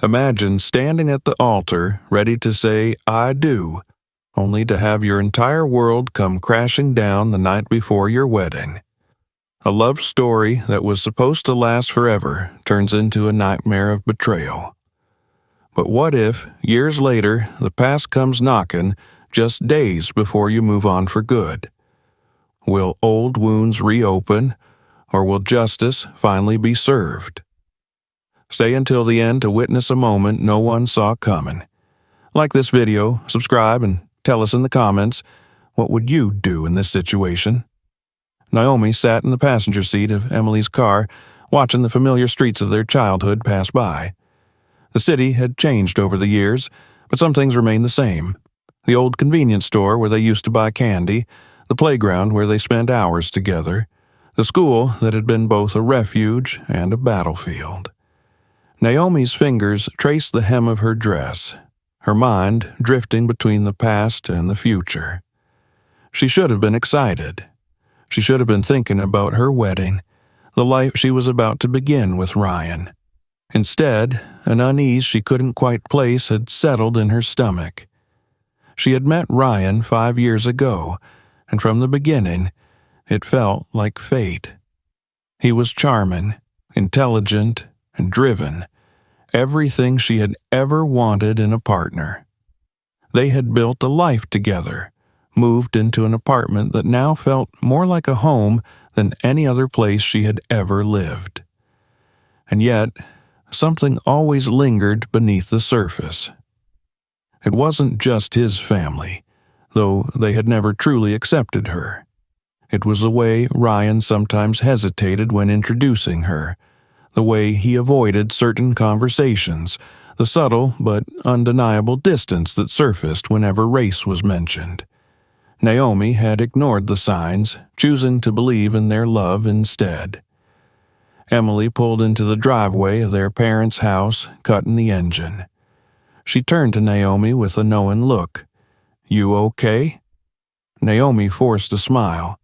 Imagine standing at the altar, ready to say, "I do," only to have your entire world come crashing down the night before your wedding. A love story that was supposed to last forever turns into a nightmare of betrayal. But what if, years later, the past comes knocking just days before you move on for good? Will old wounds reopen, or will justice finally be served? Stay until the end to witness a moment no one saw coming. Like this video, subscribe, and tell us in the comments, what would you do in this situation? Naomi sat in the passenger seat of Emily's car, watching the familiar streets of their childhood pass by. The city had changed over the years, but some things remained the same. The old convenience store where they used to buy candy, the playground where they spent hours together, the school that had been both a refuge and a battlefield. Naomi's fingers traced the hem of her dress, her mind drifting between the past and the future. She should have been excited. She should have been thinking about her wedding, the life she was about to begin with Ryan. Instead, an unease she couldn't quite place had settled in her stomach. She had met Ryan 5 years ago, and from the beginning, it felt like fate. He was charming, intelligent, and driven, everything she had ever wanted in a partner. They had built a life together, moved into an apartment that now felt more like a home than any other place she had ever lived. And yet, something always lingered beneath the surface. It wasn't just his family, though they had never truly accepted her. It was the way Ryan sometimes hesitated when introducing her, the way he avoided certain conversations, the subtle but undeniable distance that surfaced whenever race was mentioned. Naomi had ignored the signs, choosing to believe in their love instead. Emily pulled into the driveway of their parents' house, cutting the engine. She turned to Naomi with a knowing look. "You okay?" Naomi forced a smile.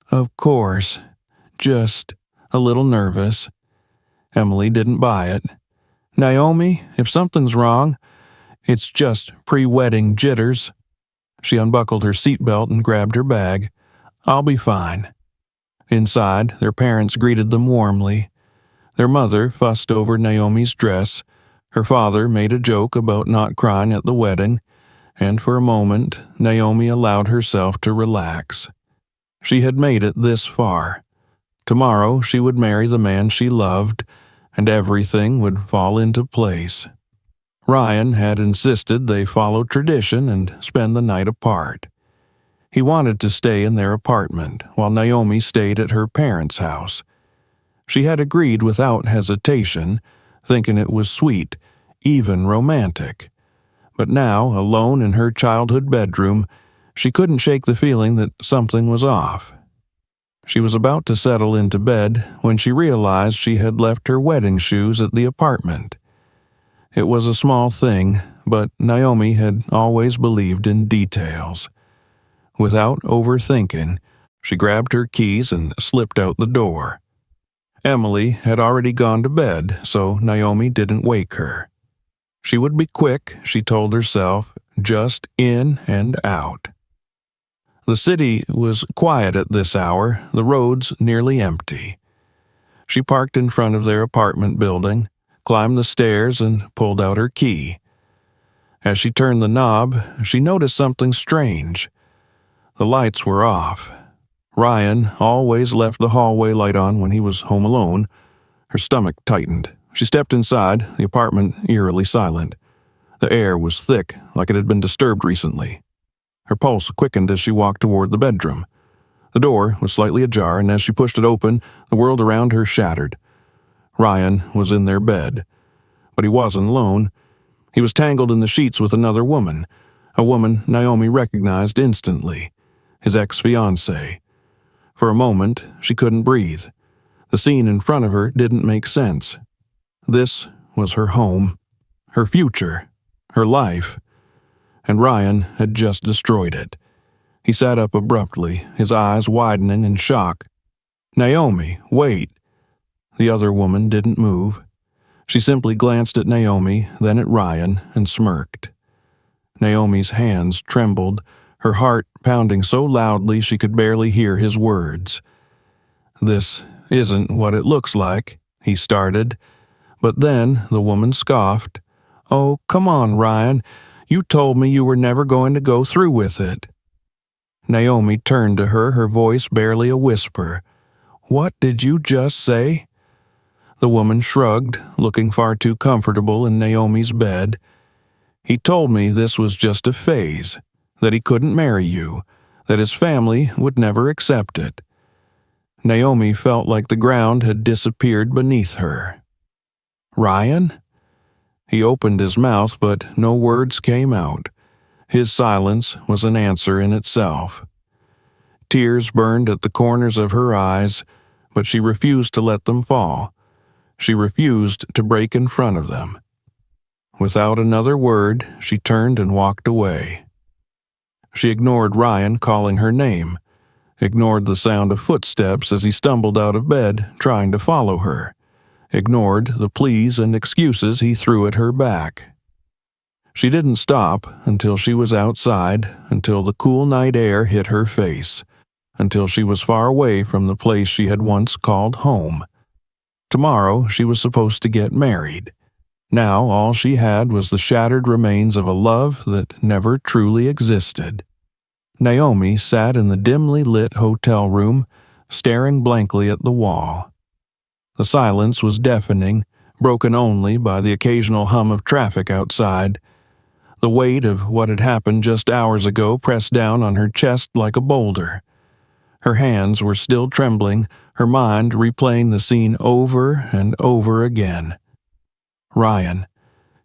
"Of course. Just a little nervous." Emily didn't buy it. "Naomi, if something's wrong, it's just pre-wedding jitters." She unbuckled her seatbelt and grabbed her bag. "I'll be fine." Inside, their parents greeted them warmly. Their mother fussed over Naomi's dress. Her father made a joke about not crying at the wedding, and for a moment, Naomi allowed herself to relax. She had made it this far. Tomorrow she would marry the man she loved, and everything would fall into place. Ryan had insisted they follow tradition and spend the night apart. He wanted to stay in their apartment, while Naomi stayed at her parents' house. She had agreed without hesitation, thinking it was sweet, even romantic. But now, alone in her childhood bedroom, she couldn't shake the feeling that something was off. She was about to settle into bed when she realized she had left her wedding shoes at the apartment. It was a small thing, but Naomi had always believed in details. Without overthinking, she grabbed her keys and slipped out the door. Emily had already gone to bed, so Naomi didn't wake her. She would be quick, she told herself, just in and out. The city was quiet at this hour, the roads nearly empty. She parked in front of their apartment building, climbed the stairs, and pulled out her key. As she turned the knob, she noticed something strange. The lights were off. Ryan always left the hallway light on when he was home alone. Her stomach tightened. She stepped inside, the apartment eerily silent. The air was thick, like it had been disturbed recently. Her pulse quickened as she walked toward the bedroom. The door was slightly ajar, and as she pushed it open, the world around her shattered. Ryan was in their bed. But he wasn't alone. He was tangled in the sheets with another woman, a woman Naomi recognized instantly, his ex-fiancée. For a moment, she couldn't breathe. The scene in front of her didn't make sense. This was her home, her future, her life, and Ryan had just destroyed it. He sat up abruptly, his eyes widening in shock. "Naomi, wait." The other woman didn't move. She simply glanced at Naomi, then at Ryan, and smirked. Naomi's hands trembled, her heart pounding so loudly she could barely hear his words. "This isn't what it looks like," he started. But then the woman scoffed. "Oh, come on, Ryan. You told me you were never going to go through with it." Naomi turned to her, her voice barely a whisper. "What did you just say?" The woman shrugged, looking far too comfortable in Naomi's bed. "He told me this was just a phase, that he couldn't marry you, that his family would never accept it." Naomi felt like the ground had disappeared beneath her. "Ryan?" He opened his mouth, but no words came out. His silence was an answer in itself. Tears burned at the corners of her eyes, but she refused to let them fall. She refused to break in front of them. Without another word, she turned and walked away. She ignored Ryan calling her name, ignored the sound of footsteps as he stumbled out of bed, trying to follow her, ignored the pleas and excuses he threw at her back. She didn't stop until she was outside, until the cool night air hit her face, until she was far away from the place she had once called home. Tomorrow she was supposed to get married. Now all she had was the shattered remains of a love that never truly existed. Naomi sat in the dimly lit hotel room, staring blankly at the wall. The silence was deafening, broken only by the occasional hum of traffic outside. The weight of what had happened just hours ago pressed down on her chest like a boulder. Her hands were still trembling, her mind replaying the scene over and over again. Ryan,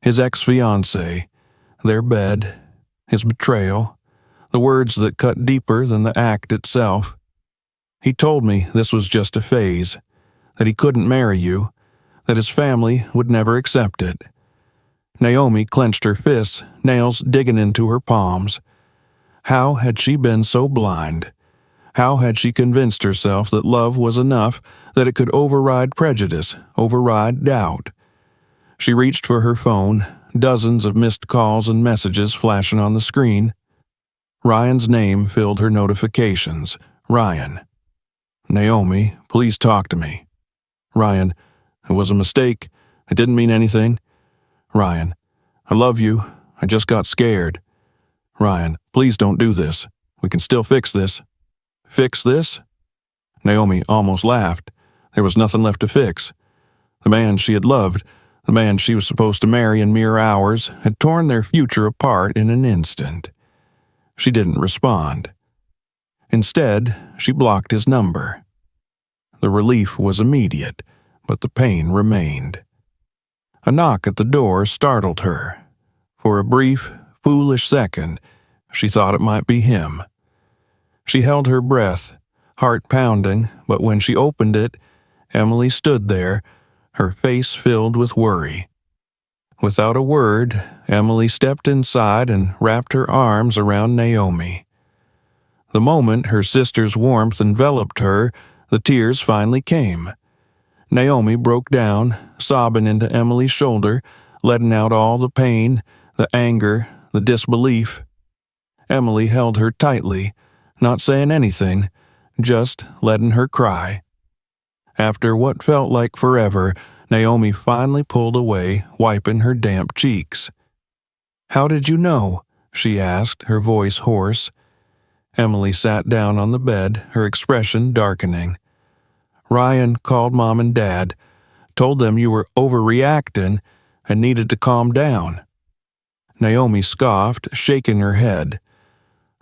his ex-fiancée, their bed, his betrayal, the words that cut deeper than the act itself. "He told me this was just a phase, that he couldn't marry you, that his family would never accept it." Naomi clenched her fists, nails digging into her palms. How had she been so blind? How had she convinced herself that love was enough, that it could override prejudice, override doubt? She reached for her phone, dozens of missed calls and messages flashing on the screen. Ryan's name filled her notifications. Ryan. "Naomi, please talk to me." Ryan. "It was a mistake. It didn't mean anything." Ryan. "I love you. I just got scared." Ryan. "Please don't do this. We can still fix this." "Fix this?" Naomi almost laughed. There was nothing left to fix. The man she had loved, the man she was supposed to marry in mere hours, had torn their future apart in an instant. She didn't respond. Instead, she blocked his number. The relief was immediate, but the pain remained. A knock at the door startled her. For a brief, foolish second, she thought it might be him. She held her breath, heart pounding, but when she opened it, Emily stood there, her face filled with worry. Without a word, Emily stepped inside and wrapped her arms around Naomi. The moment her sister's warmth enveloped her, the tears finally came. Naomi broke down, sobbing into Emily's shoulder, letting out all the pain, the anger, the disbelief. Emily held her tightly, not saying anything, just letting her cry. After what felt like forever, Naomi finally pulled away, wiping her damp cheeks. "How did you know?" she asked, her voice hoarse. Emily sat down on the bed, her expression darkening. "Ryan called Mom and Dad, told them you were overreacting and needed to calm down." Naomi scoffed, shaking her head.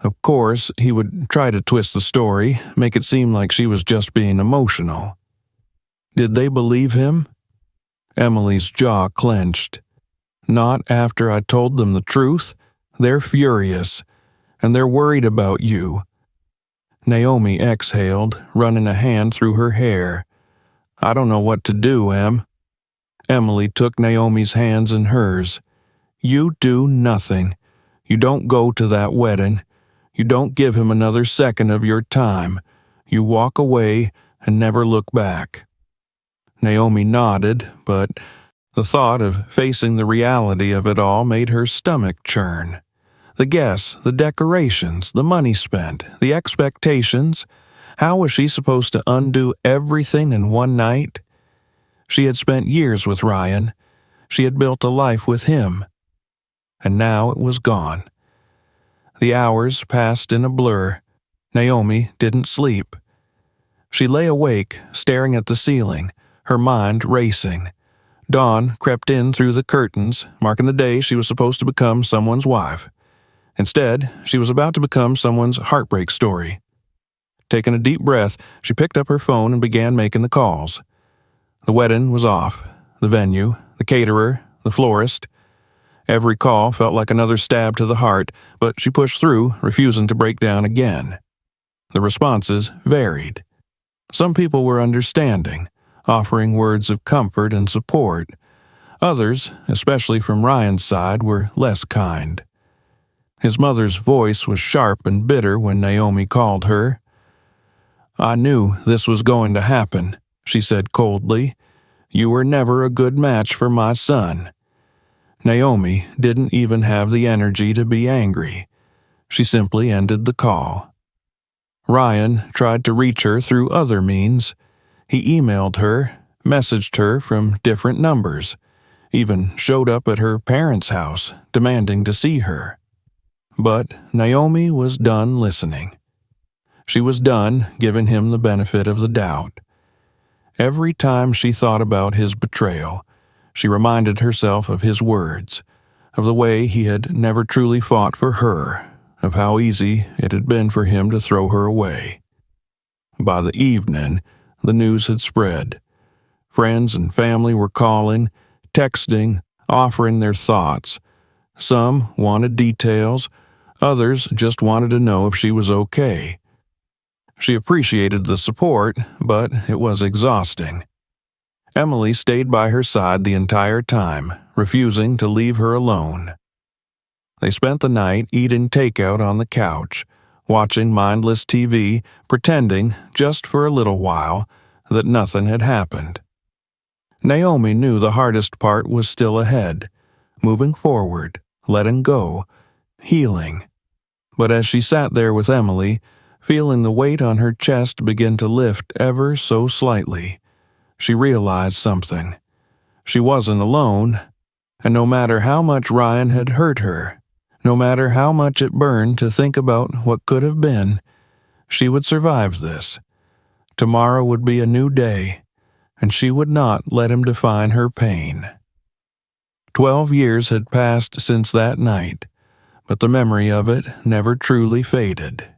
Of course, he would try to twist the story, make it seem like she was just being emotional. Did they believe him? Emily's jaw clenched. "Not after I told them the truth. They're furious, and they're worried about you." Naomi exhaled, running a hand through her hair. "I don't know what to do, Em." Emily took Naomi's hands in hers. "You do nothing. You don't go to that wedding. You don't give him another second of your time. You walk away and never look back." Naomi nodded, but The thought of facing the reality of it all made her stomach churn. The guests, the decorations, the money spent, the expectations. How was she supposed to undo everything in one night? She had spent years with Ryan. She had built a life with him. And now it was gone. The hours passed in a blur. Naomi didn't sleep. She lay awake, staring at the ceiling, her mind racing. Dawn crept in through the curtains, marking the day she was supposed to become someone's wife. Instead, she was about to become someone's heartbreak story. Taking a deep breath, she picked up her phone and began making the calls. The wedding was off. The venue, the caterer, the florist. Every call felt like another stab to the heart, but she pushed through, refusing to break down again. The responses varied. Some people were understanding, offering words of comfort and support. Others, especially from Ryan's side, were less kind. His mother's voice was sharp and bitter when Naomi called her. "I knew this was going to happen," she said coldly. "You were never a good match for my son." Naomi didn't even have the energy to be angry. She simply ended the call. Ryan tried to reach her through other means. He emailed her, messaged her from different numbers, even showed up at her parents' house, demanding to see her. But Naomi was done listening. She was done giving him the benefit of the doubt. Every time she thought about his betrayal, she reminded herself of his words, of the way he had never truly fought for her, of how easy it had been for him to throw her away. By the evening, the news had spread. Friends and family were calling, texting, offering their thoughts. Some wanted details, others just wanted to know if she was okay. She appreciated the support, but it was exhausting. Emily stayed by her side the entire time, refusing to leave her alone. They spent the night eating takeout on the couch, watching mindless TV, pretending, just for a little while, that nothing had happened. Naomi knew the hardest part was still ahead, moving forward, letting go, healing. But as she sat there with Emily, feeling the weight on her chest begin to lift ever so slightly, she realized something. She wasn't alone, and no matter how much Ryan had hurt her, no matter how much it burned to think about what could have been, she would survive this. Tomorrow would be a new day, and she would not let him define her pain. 12 years had passed since that night, but the memory of it never truly faded.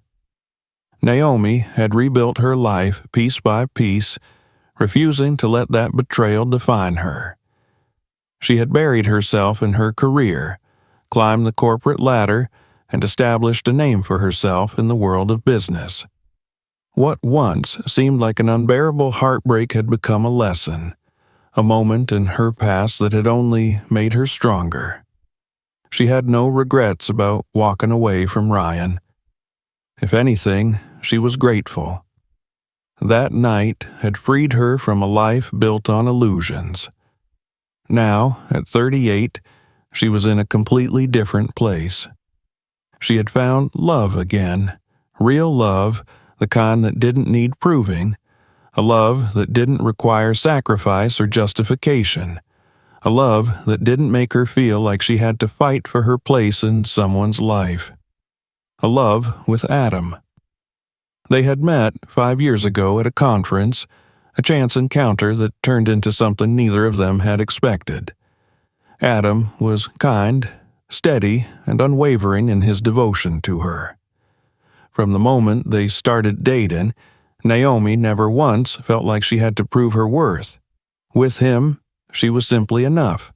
Naomi had rebuilt her life piece by piece, refusing to let that betrayal define her. She had buried herself in her career, climbed the corporate ladder, and established a name for herself in the world of business. What once seemed like an unbearable heartbreak had become a lesson, a moment in her past that had only made her stronger. She had no regrets about walking away from Ryan. If anything, she was grateful. That night had freed her from a life built on illusions. Now, at 38, she was in a completely different place. She had found love again, real love, the kind that didn't need proving, a love that didn't require sacrifice or justification, a love that didn't make her feel like she had to fight for her place in someone's life. A love with Adam. They had met 5 years ago at a conference, a chance encounter that turned into something neither of them had expected. Adam was kind, steady, and unwavering in his devotion to her. From the moment they started dating, Naomi never once felt like she had to prove her worth. With him, she was simply enough.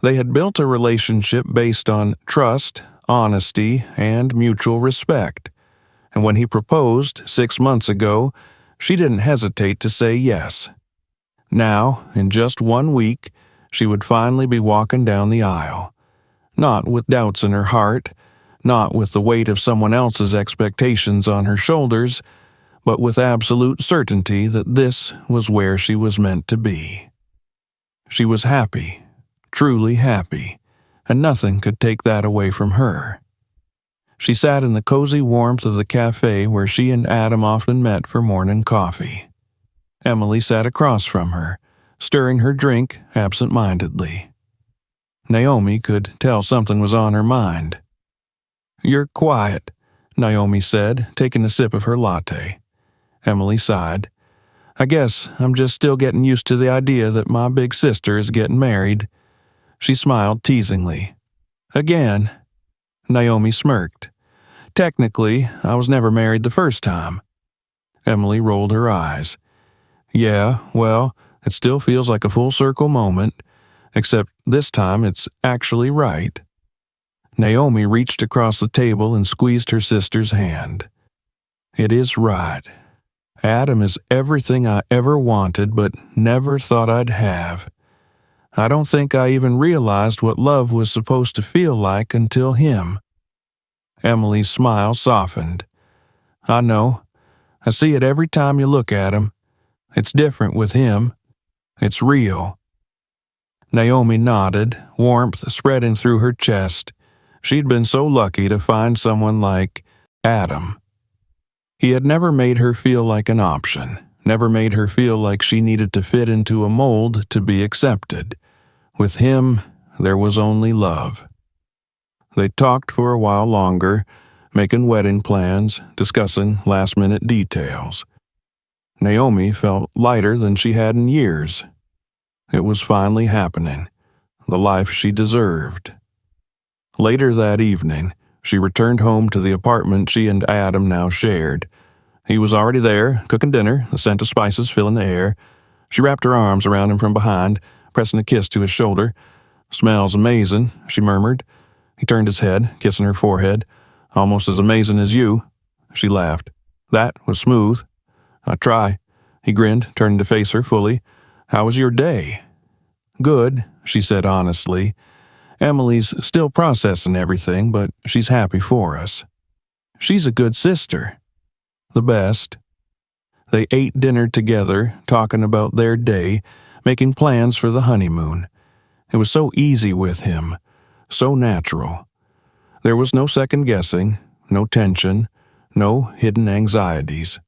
They had built a relationship based on trust, honesty, and mutual respect. And when he proposed 6 months ago, she didn't hesitate to say yes. Now, in just 1 week, she would finally be walking down the aisle. Not with doubts in her heart, not with the weight of someone else's expectations on her shoulders, but with absolute certainty that this was where she was meant to be. She was happy, truly happy, and nothing could take that away from her. She sat in the cozy warmth of the cafe where she and Adam often met for morning coffee. Emily sat across from her, stirring her drink absent-mindedly. Naomi could tell something was on her mind. "You're quiet," Naomi said, taking a sip of her latte. Emily sighed. "I guess I'm just still getting used to the idea that my big sister is getting married." She smiled teasingly. "Again?" Naomi smirked. "Technically, I was never married the first time." Emily rolled her eyes. "Yeah, well, it still feels like a full circle moment, except this time it's actually right." Naomi reached across the table and squeezed her sister's hand. "It is right. Adam is everything I ever wanted but never thought I'd have. I don't think I even realized what love was supposed to feel like until him." Emily's smile softened. "I know. I see it every time you look at him. It's different with him. It's real." Naomi nodded, warmth spreading through her chest. She'd been so lucky to find someone like Adam. He had never made her feel like an option, never made her feel like she needed to fit into a mold to be accepted. With him, there was only love. They talked for a while longer, making wedding plans, discussing last-minute details. Naomi felt lighter than she had in years. It was finally happening, the life she deserved. Later that evening, she returned home to the apartment she and Adam now shared. He was already there, cooking dinner, the scent of spices filling the air. She wrapped her arms around him from behind, pressing a kiss to his shoulder. "Smells amazing," she murmured. He turned his head, kissing her forehead. "Almost as amazing as you." She laughed. "That was smooth." "I try." He grinned, turning to face her fully. "How was your day?" "Good," she said honestly. "Emily's still processing everything, but she's happy for us. She's a good sister." "The best." They ate dinner together, talking about their day, making plans for the honeymoon. It was so easy with him, so natural. There was no second guessing, no tension, no hidden anxieties.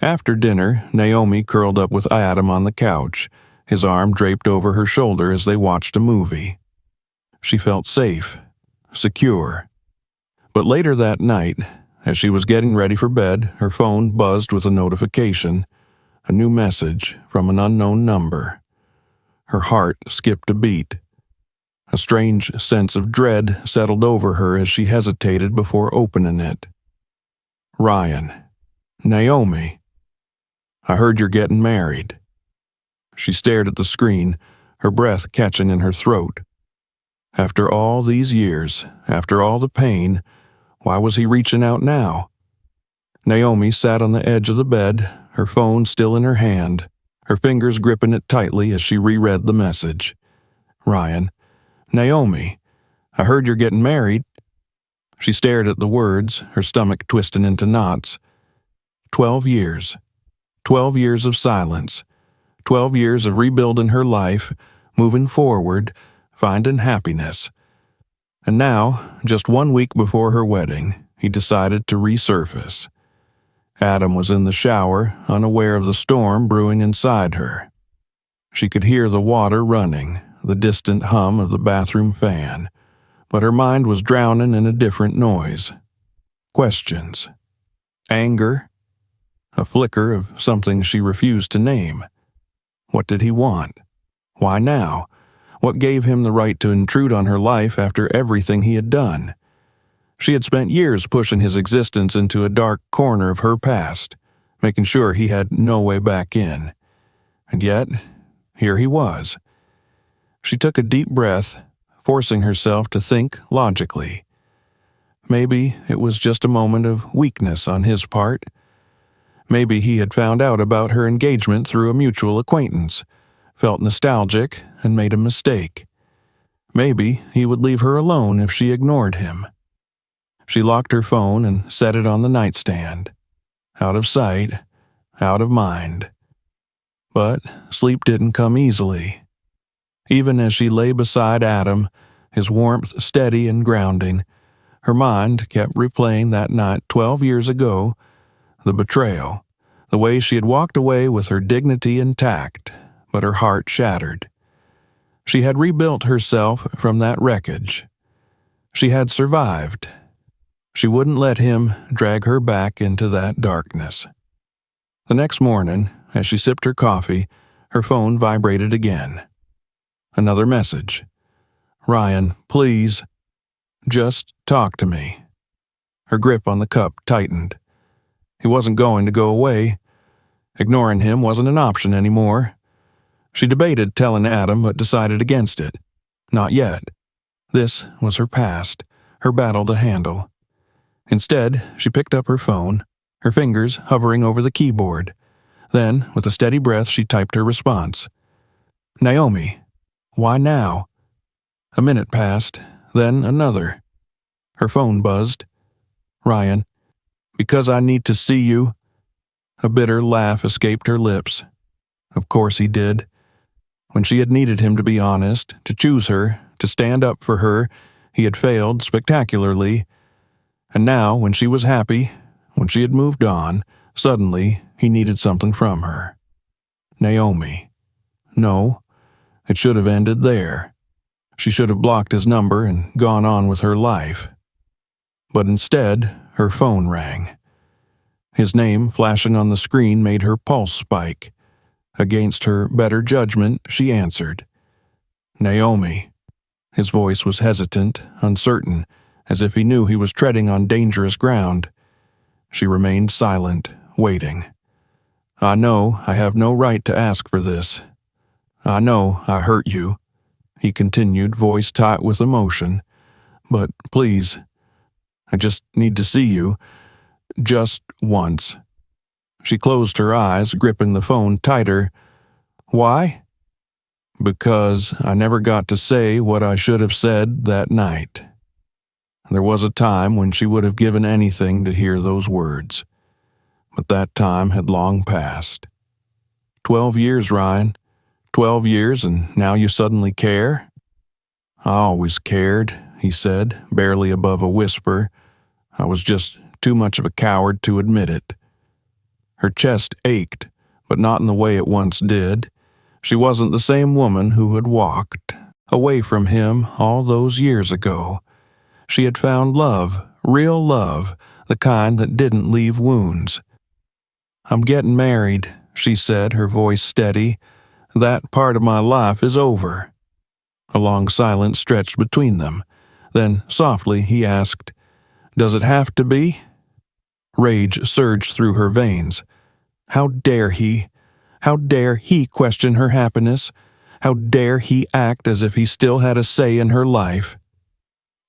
After dinner, Naomi curled up with Adam on the couch, his arm draped over her shoulder as they watched a movie. She felt safe, secure. But later that night, as she was getting ready for bed, her phone buzzed with a notification, a new message from an unknown number. Her heart skipped a beat. A strange sense of dread settled over her as she hesitated before opening it. "Ryan. Naomi. I heard you're getting married." She stared at the screen, her breath catching in her throat. After all these years, after all the pain, why was he reaching out now? Naomi sat on the edge of the bed, her phone still in her hand, her fingers gripping it tightly as she reread the message. "Ryan. Naomi. I heard you're getting married." She stared at the words, her stomach twisting into knots. 12 years. 12 years of silence. 12 years of rebuilding her life, moving forward, finding happiness. And now, just 1 week before her wedding, he decided to resurface. Adam was in the shower, unaware of the storm brewing inside her. She could hear the water running, the distant hum of the bathroom fan, but her mind was drowning in a different noise. Questions. Anger. A flicker of something she refused to name. What did he want? Why now? What gave him the right to intrude on her life after everything he had done? She had spent years pushing his existence into a dark corner of her past, making sure he had no way back in. And yet, here he was. She took a deep breath, forcing herself to think logically. Maybe it was just a moment of weakness on his part. Maybe he had found out about her engagement through a mutual acquaintance, felt nostalgic, and made a mistake. Maybe he would leave her alone if she ignored him. She locked her phone and set it on the nightstand. Out of sight, out of mind. But sleep didn't come easily. Even as she lay beside Adam, his warmth steady and grounding, her mind kept replaying that night 12 years ago, the betrayal, the way she had walked away with her dignity intact, but her heart shattered. She had rebuilt herself from that wreckage. She had survived. She wouldn't let him drag her back into that darkness. The next morning, as she sipped her coffee, her phone vibrated again. Another message. "Ryan, please, just talk to me." Her grip on the cup tightened. He wasn't going to go away. Ignoring him wasn't an option anymore. She debated telling Adam, but decided against it. Not yet. This was her past, her battle to handle. Instead, she picked up her phone, her fingers hovering over the keyboard. Then, with a steady breath, she typed her response. "Naomi, why now?" A minute passed, then another. Her phone buzzed. "Ryan, because I need to see you." A bitter laugh escaped her lips. Of course he did. When she had needed him to be honest, to choose her, to stand up for her, he had failed spectacularly. And now, when she was happy, when she had moved on, suddenly he needed something from her. Naomi. No, it should have ended there. She should have blocked his number and gone on with her life. But instead, her phone rang. His name flashing on the screen made her pulse spike. Against her better judgment, she answered. "Naomi." His voice was hesitant, uncertain, as if he knew he was treading on dangerous ground. She remained silent, waiting. "I know I have no right to ask for this. I know I hurt you," he continued, voice taut with emotion. "But please, I just need to see you. Just once." She closed her eyes, gripping the phone tighter. "Why?" "Because I never got to say what I should have said that night." There was a time when she would have given anything to hear those words. But that time had long passed. 12 years, Ryan. 12 years, and now you suddenly care? "I always cared," he said, barely above a whisper. "I was just too much of a coward to admit it." Her chest ached, but not in the way it once did. She wasn't the same woman who had walked away from him all those years ago. She had found love, real love, the kind that didn't leave wounds. "I'm getting married," she said, her voice steady. "That part of my life is over." A long silence stretched between them. Then, softly, he asked, "Does it have to be?" Rage surged through her veins. How dare he? How dare he question her happiness? How dare he act as if he still had a say in her life?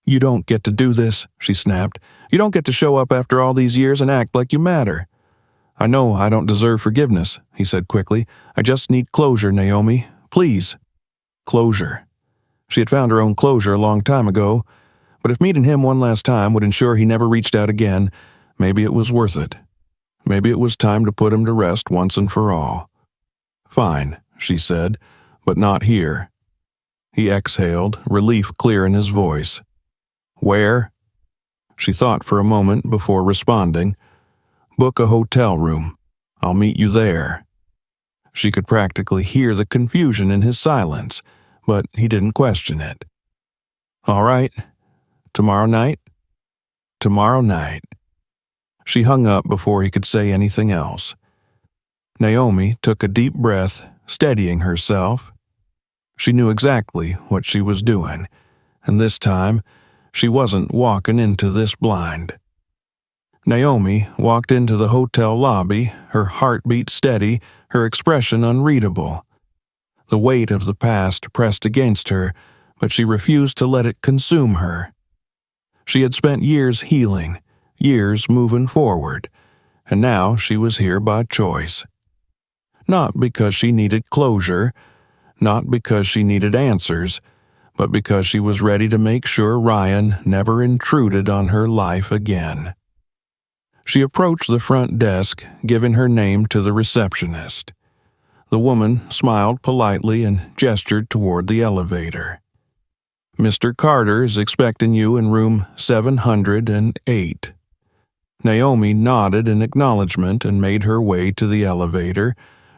"You don't get to do this," she snapped. "You don't get to show up after all these years and act like you matter." "I know I don't deserve forgiveness," he said quickly. "I just need closure, Naomi. Please." Closure. She had found her own closure a long time ago, but if meeting him one last time would ensure he never reached out again, maybe it was worth it. Maybe it was time to put him to rest once and for all. "Fine," she said, "but not here." He exhaled, relief clear in his voice. "Where?" She thought for a moment before responding. "Book a hotel room. I'll meet you there." She could practically hear the confusion in his silence, but he didn't question it. "All right. Tomorrow night?" "Tomorrow night." She hung up before he could say anything else. Naomi took a deep breath, steadying herself. She knew exactly what she was doing, and this time, she wasn't walking into this blind. Naomi walked into the hotel lobby, her heartbeat steady, her expression unreadable. The weight of the past pressed against her, but she refused to let it consume her. She had spent years healing, years moving forward, and now she was here by choice. Not because she needed closure, not because she needed answers, but because she was ready to make sure Ryan never intruded on her life again. She approached the front desk, giving her name to the receptionist. The woman smiled politely and gestured toward the elevator. "Mr. Carter is expecting you in room 708. Naomi nodded in acknowledgement and made her way to the elevator,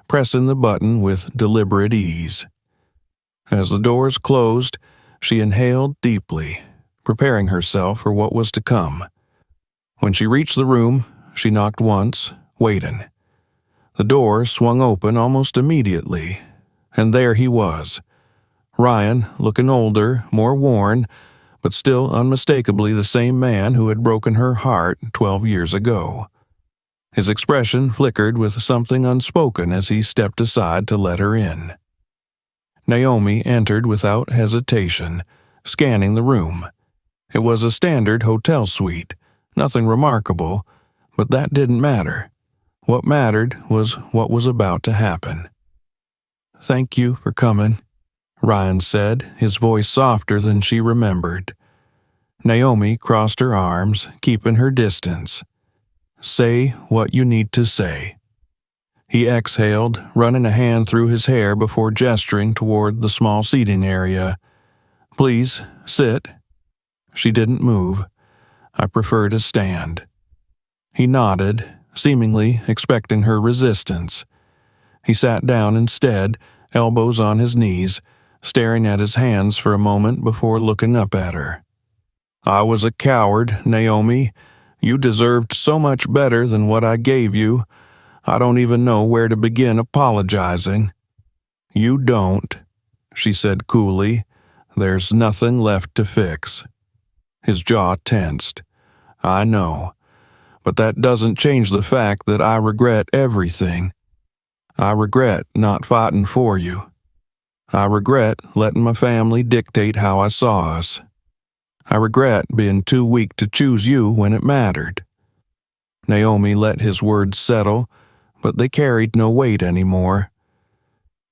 pressing the button with deliberate ease. As the doors closed, she inhaled deeply, preparing herself for what was to come. When she reached the room, she knocked once, waiting. The door swung open almost immediately, and there he was. Ryan, looking older, more worn, but still unmistakably the same man who had broken her heart 12 years ago. His expression flickered with something unspoken as he stepped aside to let her in. Naomi entered without hesitation, scanning the room. It was a standard hotel suite, nothing remarkable, but that didn't matter. What mattered was what was about to happen. "Thank you for coming," Ryan said, his voice softer than she remembered. Naomi crossed her arms, keeping her distance. "Say what you need to say." He exhaled, running a hand through his hair before gesturing toward the small seating area. "Please, sit." She didn't move. "I prefer to stand." He nodded, seemingly expecting her resistance. He sat down instead, elbows on his knees, staring at his hands for a moment before looking up at her. "I was a coward, Naomi. You deserved so much better than what I gave you. I don't even know where to begin apologizing." "You don't," she said coolly. "There's nothing left to fix." His jaw tensed. "I know, but that doesn't change the fact that I regret everything. I regret not fighting for you. I regret letting my family dictate how I saw us. I regret being too weak to choose you when it mattered." Naomi let his words settle, but they carried no weight anymore.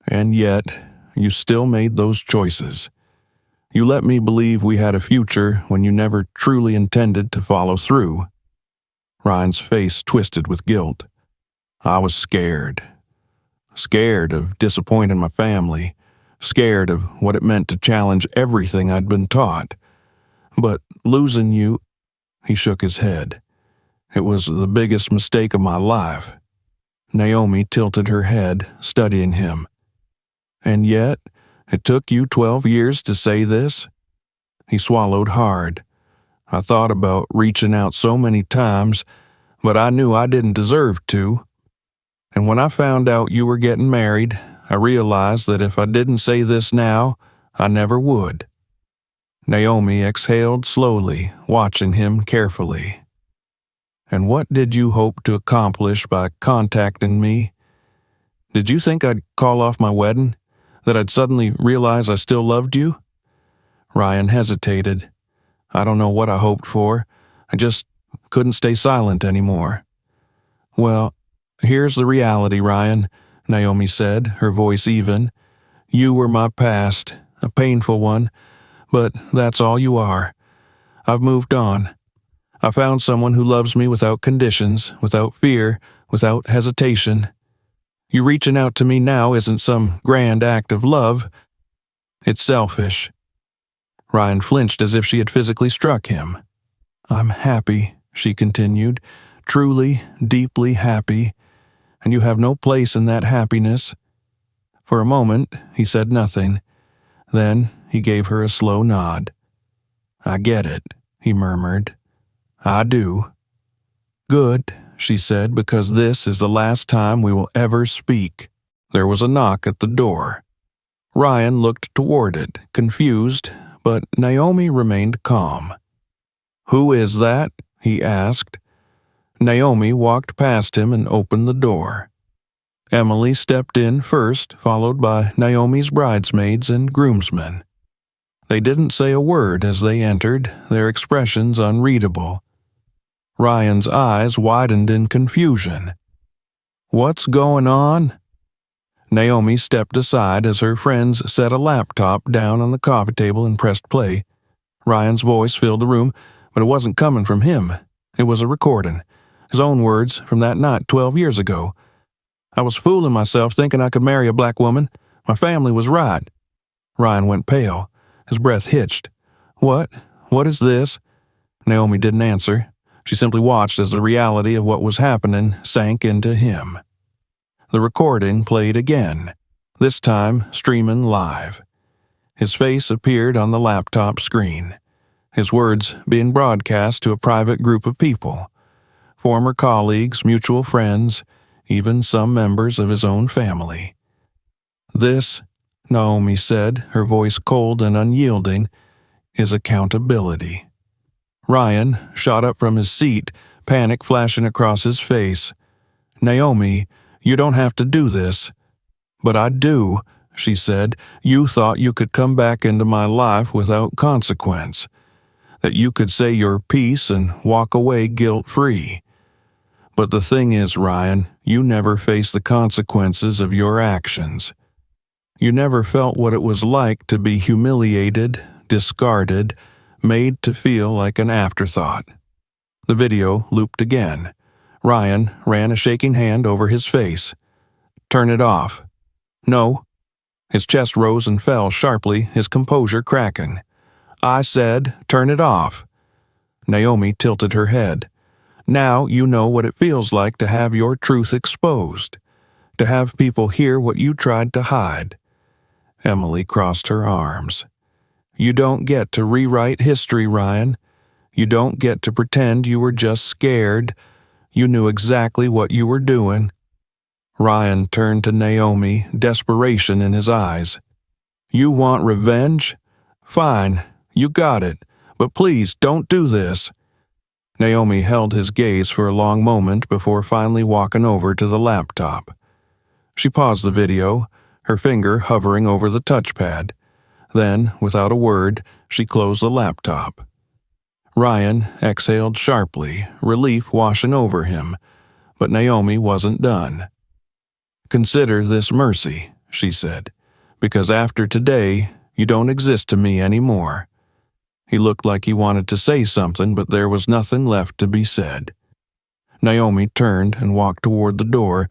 "And yet, you still made those choices. You let me believe we had a future when you never truly intended to follow through." Ryan's face twisted with guilt. "I was scared. Scared of disappointing my family. Scared of what it meant to challenge everything I'd been taught. But losing you," he shook his head. "It was the biggest mistake of my life." Naomi tilted her head, studying him. "And yet, it took you 12 years to say this?" He swallowed hard. "I thought about reaching out so many times, but I knew I didn't deserve to. And when I found out you were getting married, I realized that if I didn't say this now, I never would." Naomi exhaled slowly, watching him carefully. "And what did you hope to accomplish by contacting me? Did you think I'd call off my wedding? That I'd suddenly realize I still loved you?" Ryan hesitated. "I don't know what I hoped for. I just couldn't stay silent anymore." "Well, here's the reality, Ryan," Naomi said, her voice even. "You were my past, a painful one, but that's all you are. I've moved on. I found someone who loves me without conditions, without fear, without hesitation. You reaching out to me now isn't some grand act of love. It's selfish." Ryan flinched as if she had physically struck him. "I'm happy," she continued, "truly, deeply happy, and you have no place in that happiness." For a moment, he said nothing. Then he gave her a slow nod. "I get it," he murmured. "I do." "Good," she said, "because this is the last time we will ever speak." There was a knock at the door. Ryan looked toward it, confused, but Naomi remained calm. "Who is that?" he asked. Naomi walked past him and opened the door. Emily stepped in first, followed by Naomi's bridesmaids and groomsmen. They didn't say a word as they entered, their expressions unreadable. Ryan's eyes widened in confusion. "What's going on?" Naomi stepped aside as her friends set a laptop down on the coffee table and pressed play. Ryan's voice filled the room, but it wasn't coming from him. It was a recording, his own words from that night 12 years ago. I was fooling myself thinking I could marry a black woman. My family was right." Ryan went pale. His breath hitched. "What? What is this?" Naomi didn't answer. She simply watched as the reality of what was happening sank into him. The recording played again, this time streaming live. His face appeared on the laptop screen, his words being broadcast to a private group of people, former colleagues, mutual friends, even some members of his own family. "This," Naomi said, her voice cold and unyielding, "is accountability." Ryan shot up from his seat, panic flashing across his face. "Naomi, you don't have to do this." "But I do," she said. "You thought you could come back into my life without consequence, that you could say your piece and walk away guilt-free. But the thing is, Ryan, you never faced the consequences of your actions. You never felt what it was like to be humiliated, discarded, made to feel like an afterthought." The video looped again. Ryan ran a shaking hand over his face. "Turn it off." "No." His chest rose and fell sharply, his composure cracking. "I said, turn it off." Naomi tilted her head. "Now you know what it feels like to have your truth exposed, to have people hear what you tried to hide." Emily crossed her arms. "You don't get to rewrite history, Ryan. You don't get to pretend you were just scared. You knew exactly what you were doing." Ryan turned to Naomi, desperation in his eyes. "You want revenge? Fine, you got it, but please don't do this." Naomi held his gaze for a long moment before finally walking over to the laptop. She paused the video, her finger hovering over the touchpad. Then, without a word, she closed the laptop. Ryan exhaled sharply, relief washing over him, but Naomi wasn't done. "Consider this mercy," she said, "because after today, you don't exist to me anymore." He looked like he wanted to say something, but there was nothing left to be said. Naomi turned and walked toward the door,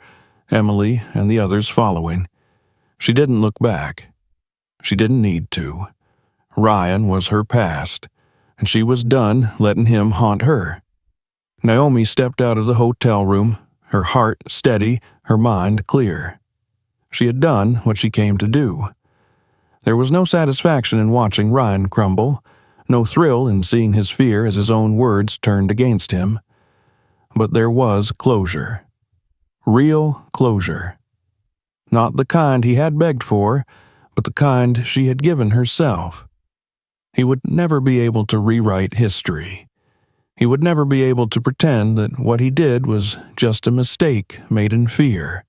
Emily and the others following. She didn't look back. She didn't need to. Ryan was her past, and she was done letting him haunt her. Naomi stepped out of the hotel room, her heart steady, her mind clear. She had done what she came to do. There was no satisfaction in watching Ryan crumble, no thrill in seeing his fear as his own words turned against him. But there was closure. Real closure. Not the kind he had begged for, but the kind she had given herself. He would never be able to rewrite history. He would never be able to pretend that what he did was just a mistake made in fear.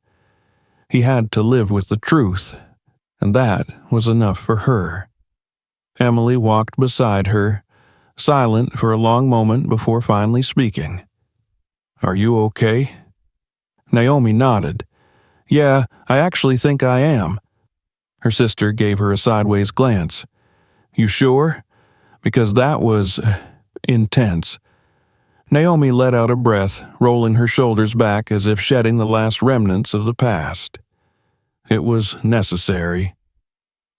He had to live with the truth, and that was enough for her. Emily walked beside her, silent for a long moment before finally speaking. "Are you okay?" Naomi nodded. "Yeah, I actually think I am." Her sister gave her a sideways glance. "You sure? Because that was intense." Naomi let out a breath, rolling her shoulders back as if shedding the last remnants of the past. It was necessary.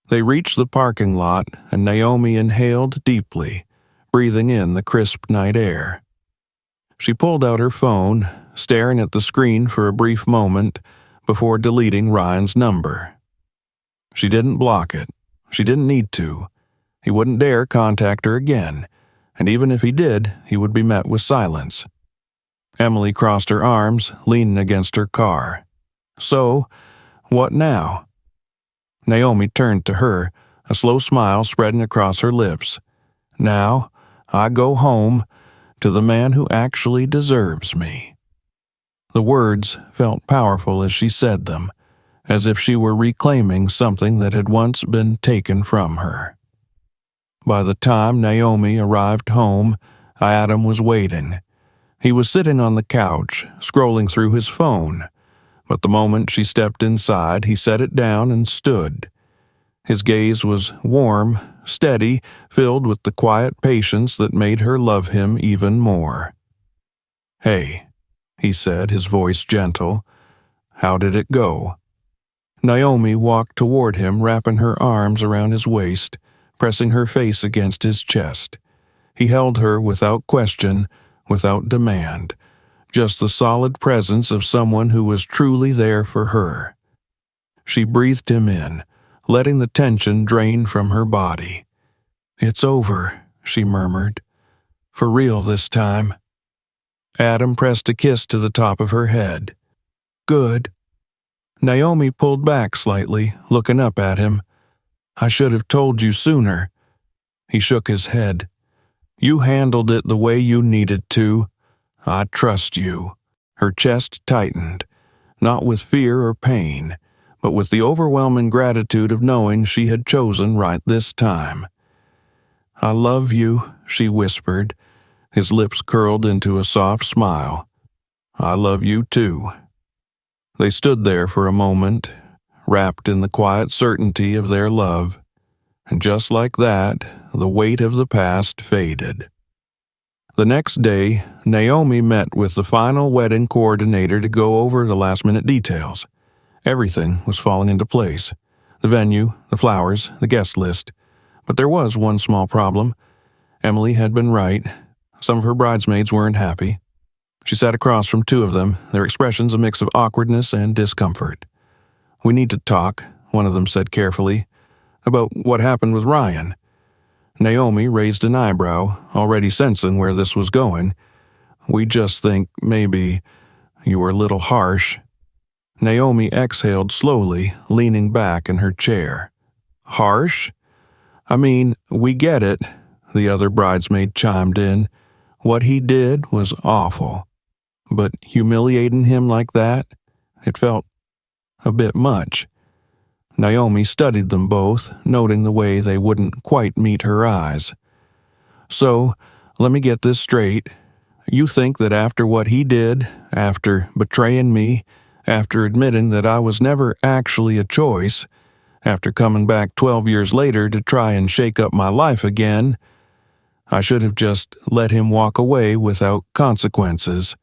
They reached the parking lot, and Naomi inhaled deeply, breathing in the crisp night air. She pulled out her phone, staring at the screen for a brief moment before deleting Ryan's number. She didn't block it. She didn't need to. He wouldn't dare contact her again, and even if he did, he would be met with silence. Emily crossed her arms, leaning against her car. "So, what now?" Naomi turned to her, a slow smile spreading across her lips. "Now, I go home to the man who actually deserves me." The words felt powerful as she said them, as if she were reclaiming something that had once been taken from her. By the time Naomi arrived home, Adam was waiting. He was sitting on the couch, scrolling through his phone, but the moment she stepped inside, he set it down and stood. His gaze was warm, steady, filled with the quiet patience that made her love him even more. "Hey," he said, his voice gentle. How did it go? Naomi walked toward him, wrapping her arms around his waist, pressing her face against his chest. He held her without question, without demand, just the solid presence of someone who was truly there for her. She breathed him in, letting the tension drain from her body. "It's over," she murmured. "For real this time." Adam pressed a kiss to the top of her head. "Good." Naomi pulled back slightly, looking up at him. "I should have told you sooner." He shook his head. "You handled it the way you needed to. I trust you." Her chest tightened, not with fear or pain, but with the overwhelming gratitude of knowing she had chosen right this time. "I love you," she whispered, his lips curled into a soft smile. "I love you too." They stood there for a moment, wrapped in the quiet certainty of their love, and just like that, the weight of the past faded. The next day, Naomi met with the final wedding coordinator to go over the last-minute details. Everything was falling into place. The venue, the flowers, the guest list. But there was one small problem. Emily had been right. Some of her bridesmaids weren't happy. She sat across from two of them, their expressions a mix of awkwardness and discomfort. "We need to talk," one of them said carefully, "about what happened with Ryan." Naomi raised an eyebrow, already sensing where this was going. "We just think maybe you were a little harsh." Naomi exhaled slowly, leaning back in her chair. "Harsh? I mean, we get it," the other bridesmaid chimed in. "What he did was awful. But humiliating him like that, it felt a bit much." Naomi studied them both, noting the way they wouldn't quite meet her eyes. "So, let me get this straight. You think that after what he did, after betraying me, after admitting that I was never actually a choice, after coming back 12 years later to try and shake up my life again, I should have just let him walk away without consequences?"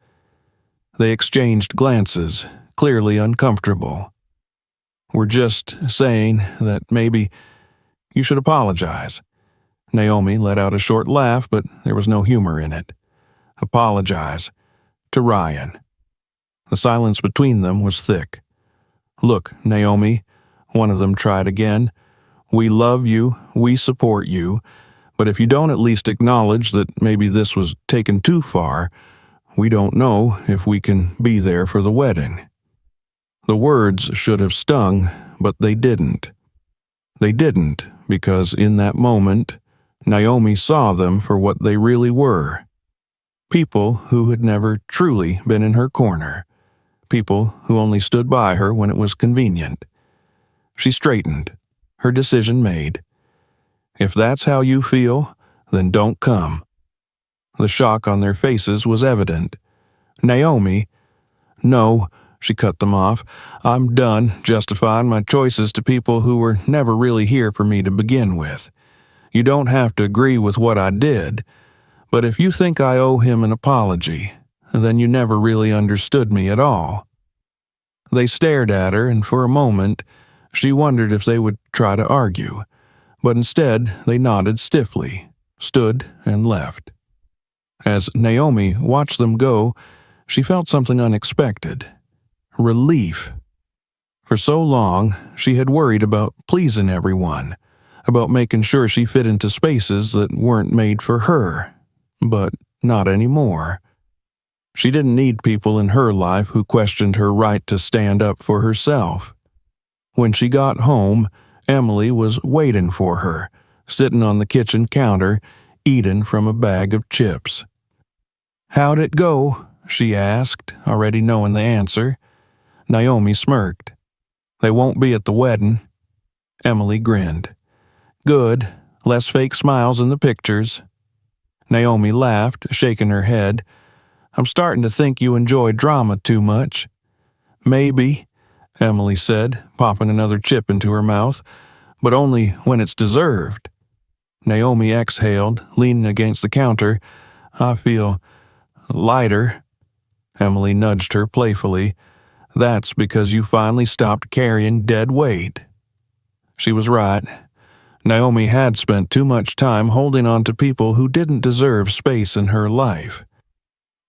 They exchanged glances, clearly uncomfortable. "We're just saying that maybe you should apologize." Naomi let out a short laugh, but there was no humor in it. "Apologize to Ryan." The silence between them was thick. "Look, Naomi," one of them tried again, "we love you, we support you, but if you don't at least acknowledge that maybe this was taken too far, we don't know if we can be there for the wedding." The words should have stung, but they didn't. They didn't because in that moment, Naomi saw them for what they really were. People who had never truly been in her corner. People who only stood by her when it was convenient. She straightened, her decision made. "If that's how you feel, then don't come." The shock on their faces was evident. "Naomi—" "No," she cut them off. "I'm done justifying my choices to people who were never really here for me to begin with. You don't have to agree with what I did, but if you think I owe him an apology, then you never really understood me at all." They stared at her, and for a moment, she wondered if they would try to argue, but instead they nodded stiffly, stood, and left. As Naomi watched them go, she felt something unexpected. Relief. For so long, she had worried about pleasing everyone, about making sure she fit into spaces that weren't made for her. But not anymore. She didn't need people in her life who questioned her right to stand up for herself. When she got home, Emily was waiting for her, sitting on the kitchen counter, eating from a bag of chips. "How'd it go?" she asked, already knowing the answer. Naomi smirked. "They won't be at the wedding." Emily grinned. "Good. Less fake smiles in the pictures." Naomi laughed, shaking her head. "I'm starting to think you enjoy drama too much." "Maybe," Emily said, popping another chip into her mouth, "but only when it's deserved." Naomi exhaled, leaning against the counter. "I feel lighter." Emily nudged her playfully. That's because you finally stopped carrying dead weight. She was right. Naomi had spent too much time holding on to people who didn't deserve space in her life.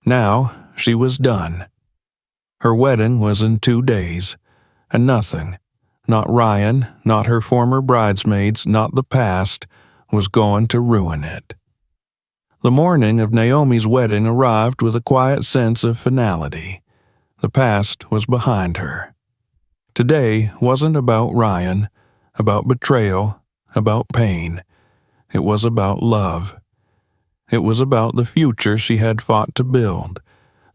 Now, she was done. Her wedding was in 2 days, and nothing, not Ryan, not her former bridesmaids, not the past, was going to ruin it. The morning of Naomi's wedding arrived with a quiet sense of finality. The past was behind her. Today wasn't about Ryan, about betrayal, about pain. It was about love. It was about the future she had fought to build,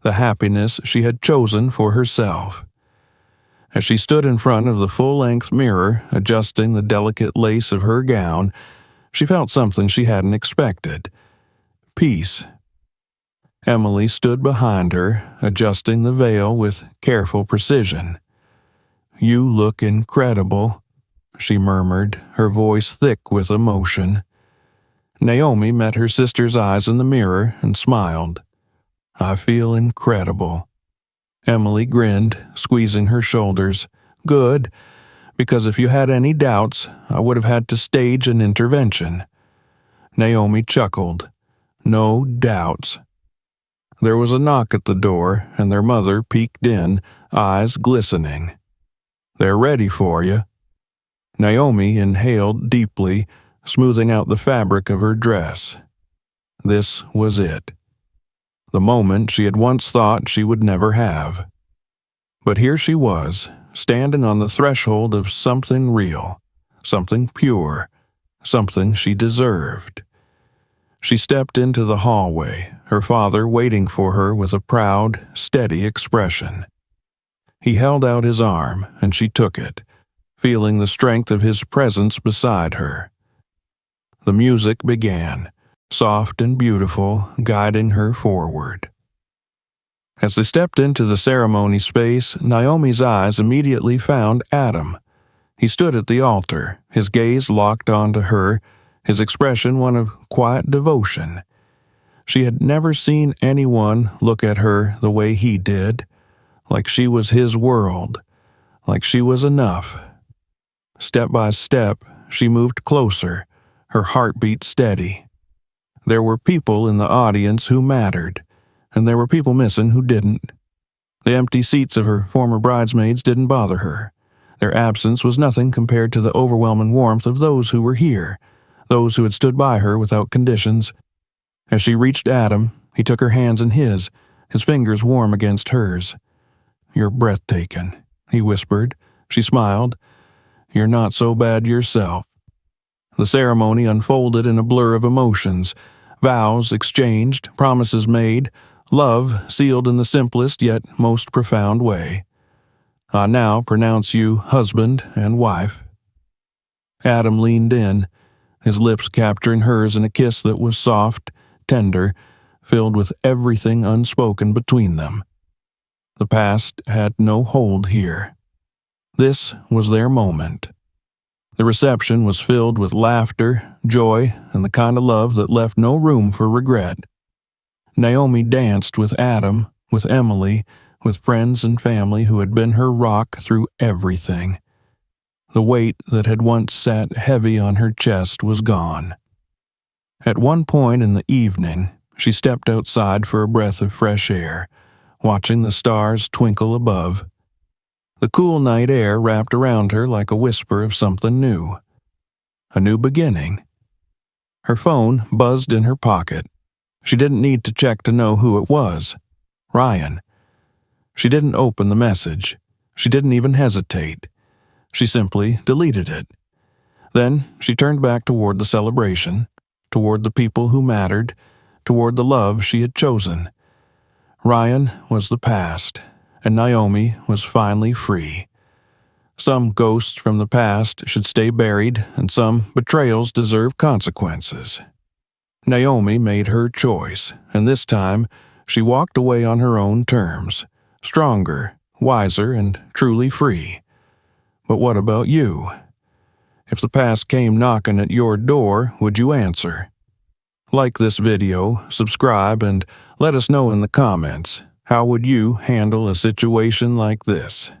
the happiness she had chosen for herself. As she stood in front of the full-length mirror, adjusting the delicate lace of her gown, she felt something she hadn't expected. Peace. Emily stood behind her, adjusting the veil with careful precision. "You look incredible," she murmured, her voice thick with emotion. Naomi met her sister's eyes in the mirror and smiled. "I feel incredible." Emily grinned, squeezing her shoulders. "Good, because if you had any doubts, I would have had to stage an intervention." Naomi chuckled. "No doubts." There was a knock at the door, and their mother peeked in, eyes glistening. "They're ready for you." Naomi inhaled deeply, smoothing out the fabric of her dress. This was it. The moment she had once thought she would never have. But here she was, standing on the threshold of something real, something pure, something she deserved. She stepped into the hallway, her father waiting for her with a proud, steady expression. He held out his arm, and she took it, feeling the strength of his presence beside her. The music began, soft and beautiful, guiding her forward. As they stepped into the ceremony space, Naomi's eyes immediately found Adam. He stood at the altar, his gaze locked onto her, his expression one of quiet devotion. She had never seen anyone look at her the way he did, like she was his world, like she was enough. Step by step, she moved closer, her heartbeat steady. There were people in the audience who mattered, and there were people missing who didn't. The empty seats of her former bridesmaids didn't bother her. Their absence was nothing compared to the overwhelming warmth of those who were here, those who had stood by her without conditions. As she reached Adam, he took her hands in his fingers warm against hers. "You're breathtaking," he whispered. She smiled. "You're not so bad yourself." The ceremony unfolded in a blur of emotions, vows exchanged, promises made, love sealed in the simplest yet most profound way. "I now pronounce you husband and wife." Adam leaned in, his lips capturing hers in a kiss that was soft, tender, filled with everything unspoken between them. The past had no hold here. This was their moment. The reception was filled with laughter, joy, and the kind of love that left no room for regret. Naomi danced with Adam, with Emily, with friends and family who had been her rock through everything. The weight that had once sat heavy on her chest was gone. At one point in the evening, she stepped outside for a breath of fresh air, watching the stars twinkle above. The cool night air wrapped around her like a whisper of something new. A new beginning. Her phone buzzed in her pocket. She didn't need to check to know who it was. Ryan. She didn't open the message. She didn't even hesitate. She simply deleted it. Then she turned back toward the celebration, toward the people who mattered, toward the love she had chosen. Ryan was the past, and Naomi was finally free. Some ghosts from the past should stay buried, and some betrayals deserve consequences. Naomi made her choice, and this time she walked away on her own terms, stronger, wiser, and truly free. But what about you? If the past came knocking at your door, would you answer? Like this video, subscribe, and let us know in the comments. How would you handle a situation like this?